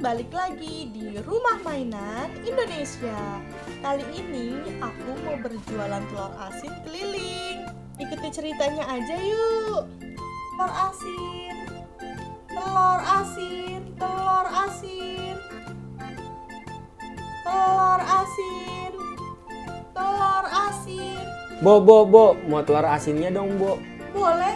balik lagi di Rumah Mainan Indonesia. Kali ini aku mau berjualan telur asin keliling. Ikuti ceritanya aja yuk. Telur asin, telur asin, telur asin, telur asin, telur asin. Bo, mau telur asinnya dong, Bo. Boleh.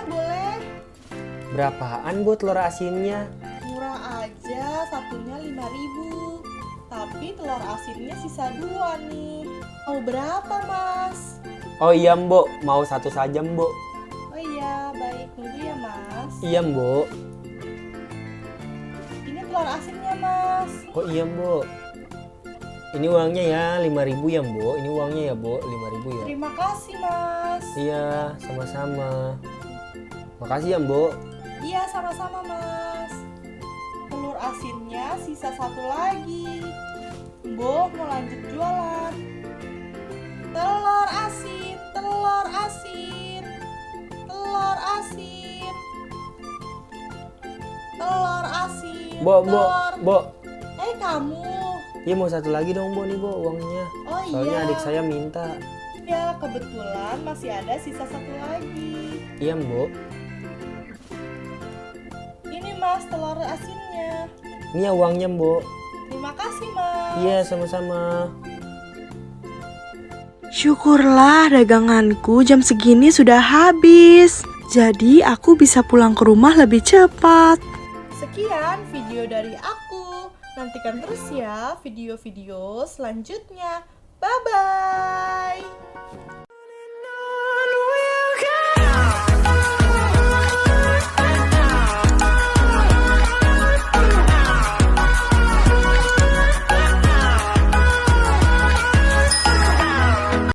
Berapaan, Bo, telur asinnya? Murah aja, satunya 5.000. Tapi telur asinnya sisa 2 nih. Mau berapa, Mas? Oh iya, Mbok. Mau satu saja, Mbok. Oh iya, baik. Tunggu ya, Mas. Iya, Mbok. Ini telur asinnya, Mas. Oh iya, Mbok. Ini uangnya ya, 5.000 ya, Mbok. Ini uangnya ya, Mbok, 5.000 ya. Terima kasih, Mas. Iya, sama-sama. Makasih ya, Mbok. Iya, sama-sama, Mas. Telur asinnya sisa 1 lagi. Mbok mau lanjut jualan. Telur asin, telur asin, telur asin, telur asin, Bo. Kamu. Iya, mau satu lagi dong, Bo, nih, Bo, uangnya. Oh Soalnya iya. adik saya minta. Ya, kebetulan masih ada sisa 1 lagi. Iya, Mbok. Ini, Mas, telur asinnya. Ini ya uangnya, Mbok. Terima kasih, Mas. Iya, sama-sama. Syukurlah daganganku jam segini sudah habis. Jadi aku bisa pulang ke rumah lebih cepat. Sekian video dari aku. Nantikan terus ya video-video selanjutnya. Bye-bye.